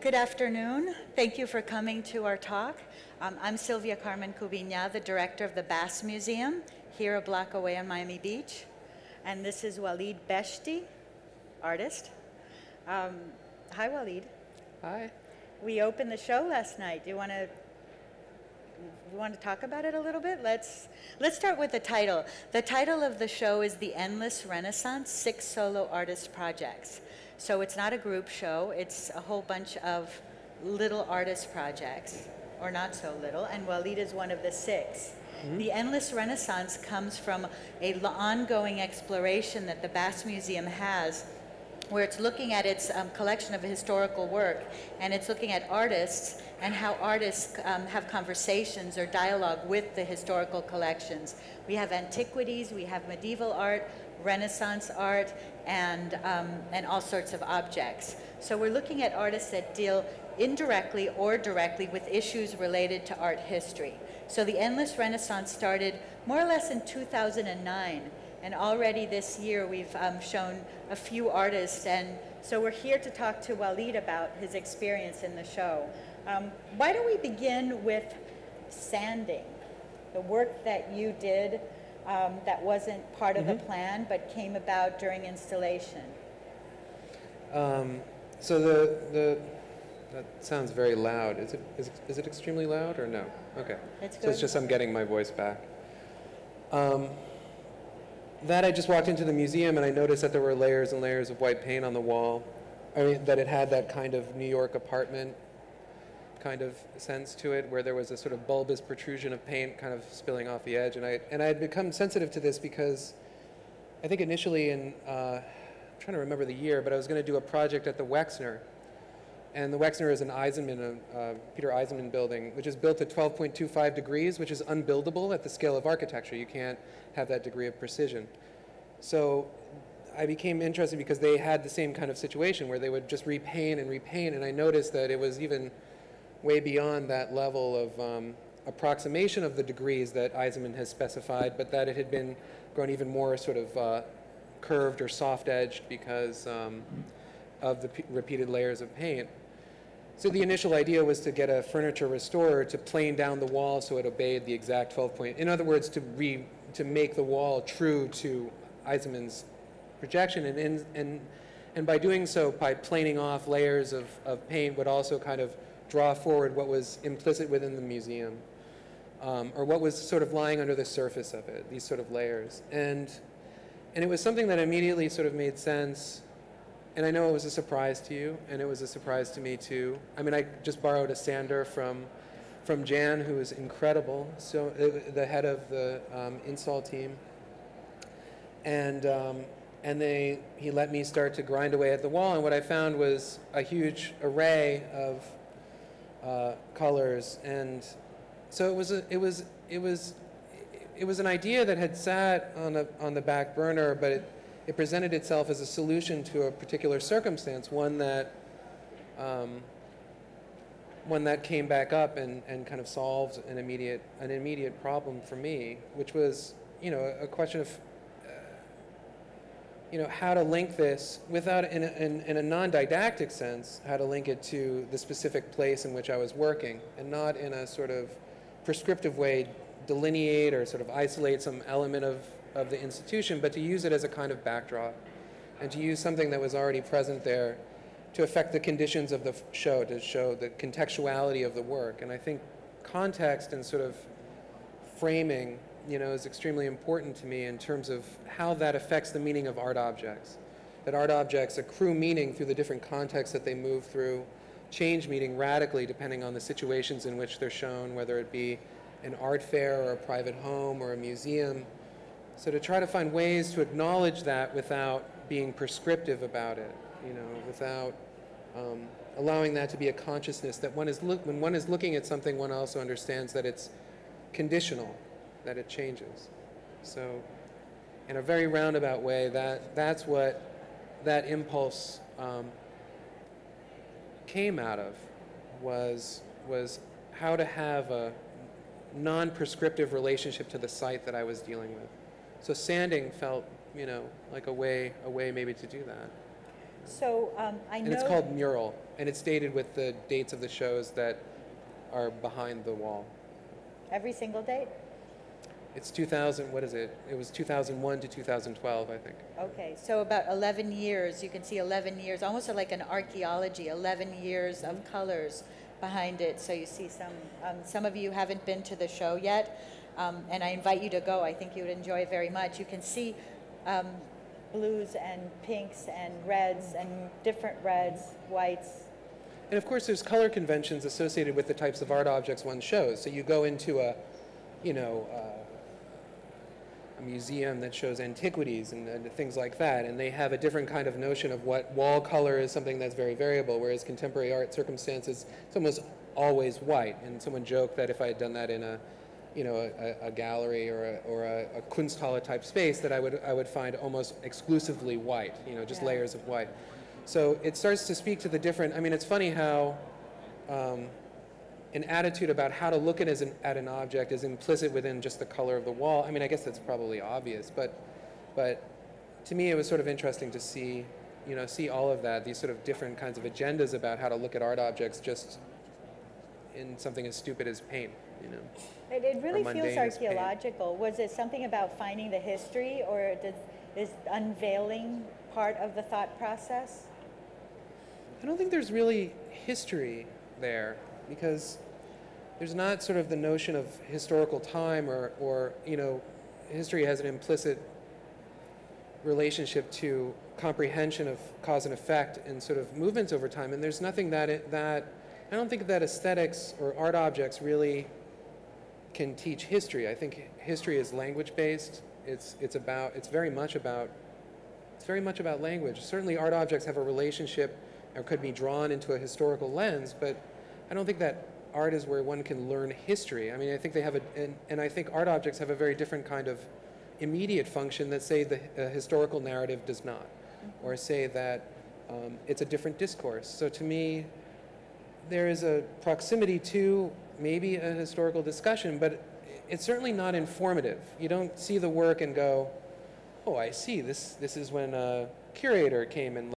Good afternoon. Thank you for coming to our talk. I'm Silvia Cubiñá, the director of the Basel Museum, here a block away on Miami Beach. And this is Walead Beshty, artist. Hi, Walead. Hi. We opened the show last night. Do you want to talk about it a little bit? Let's start with the title. The title of the show is The Endless Renaissance, 6 Solo Artist Projects. So it's not a group show, it's a whole bunch of little artist projects, or not so little, and Walead is one of the 6. Mm-hmm. The Endless Renaissance comes from an ongoing exploration that the Basel Museum has, where it's looking at its collection of historical work, and it's looking at artists and how artists have conversations or dialogue with the historical collections. We have antiquities, we have medieval art, Renaissance art, and all sorts of objects. So we're looking at artists that deal indirectly or directly with issues related to art history. So the Endless Renaissance started more or less in 2009, and already this year we've shown a few artists, and so we're here to talk to Walead about his experience in the show. Why don't we begin with sanding, the work that you did that wasn't part of the plan, but came about during installation? So that sounds very loud. Is it extremely loud or no? Okay. It's good. So it's just I'm getting my voice back. That I just walked into the museum and I noticed that there were layers and layers of white paint on the wall. I mean, that it had that kind of New York apartment kind of sense to it, where there was a sort of bulbous protrusion of paint kind of spilling off the edge. And I had become sensitive to this because I think initially I'm trying to remember the year, but I was going to do a project at the Wexner. And the Wexner is an Eisenman, Peter Eisenman building, which is built at 12.25 degrees, which is unbuildable at the scale of architecture. You can't have that degree of precision. So I became interested because they had the same kind of situation where they would just repaint, and I noticed that it was even way beyond that level of approximation of the degrees that Eisenman has specified, but that it had been grown even more sort of curved or soft-edged because of the repeated layers of paint. So the initial idea was to get a furniture restorer to plane down the wall so it obeyed the exact 12 point. In other words, to make the wall true to Eisenman's projection, and by doing so, by planing off layers of paint, would also kind of draw forward what was implicit within the museum, or what was sort of lying under the surface of it, these sort of layers. And it was something that immediately sort of made sense. And I know it was a surprise to you, and it was a surprise to me too. I mean, I just borrowed a sander from Jan, who is incredible, so the head of the install team. And he let me start to grind away at the wall, and what I found was a huge array of colors. And so it was an idea that had sat on the back burner, but it presented itself as a solution to a particular circumstance, one that came back up and kind of solved an immediate problem for me, which was, a question of how to link this without, in a non-didactic sense, how to link it to the specific place in which I was working, and not in a sort of prescriptive way delineate or sort of isolate some element of the institution, but to use it as a kind of backdrop, and to use something that was already present there to affect the conditions of the show, to show the contextuality of the work. And I think context and sort of framing, is extremely important to me in terms of how that affects the meaning of art objects. That art objects accrue meaning through the different contexts that they move through, change meaning radically depending on the situations in which they're shown, whether it be an art fair or a private home or a museum. So to try to find ways to acknowledge that without being prescriptive about it, without allowing that to be a consciousness that when one is looking at something, one also understands that it's conditional, that it changes. So in a very roundabout way, that's what that impulse came out of, was how to have a non-prescriptive relationship to the site that I was dealing with. So sanding felt, like a way maybe to do that. So I know. And it's called Mural, and it's dated with the dates of the shows that are behind the wall. Every single date? It's 2000, what is it? It was 2001 to 2012, I think. Okay, so about 11 years, you can see 11 years, almost like an archaeology, 11 years of colors behind it. So you see some of you haven't been to the show yet, and I invite you to go. I think you would enjoy it very much. You can see blues and pinks and reds and different reds, whites. And of course, there's color conventions associated with the types of art objects one shows. So you go into a museum that shows antiquities and things like that, and they have a different kind of notion of what wall color is, something that's very variable, whereas contemporary art circumstances, it's almost always white. And someone joked that if I had done that in a gallery or a Kunsthalle type space, that I would find almost exclusively white, just layers of white. So it starts to speak to the different. I mean, it's funny how an attitude about how to look at an object is implicit within just the color of the wall. I mean, I guess that's probably obvious, but to me it was sort of interesting to see all of that, these sort of different kinds of agendas about how to look at art objects just in something as stupid as paint, It really feels archaeological. Was it something about finding the history, or is unveiling part of the thought process? I don't think there's really history there, because there's not sort of the notion of historical time or history has an implicit relationship to comprehension of cause and effect and sort of movements over time, and there's nothing that I don't think that aesthetics or art objects really can teach history. I think history is language based. It's very much about language. Certainly art objects have a relationship or could be drawn into a historical lens, but I don't think that art is where one can learn history. I mean, I think they have and I think art objects have a very different kind of immediate function that, say, the historical narrative does not, or say that it's a different discourse. So to me, there is a proximity to maybe a historical discussion, but it's certainly not informative. You don't see the work and go, oh, I see, this is when a curator came and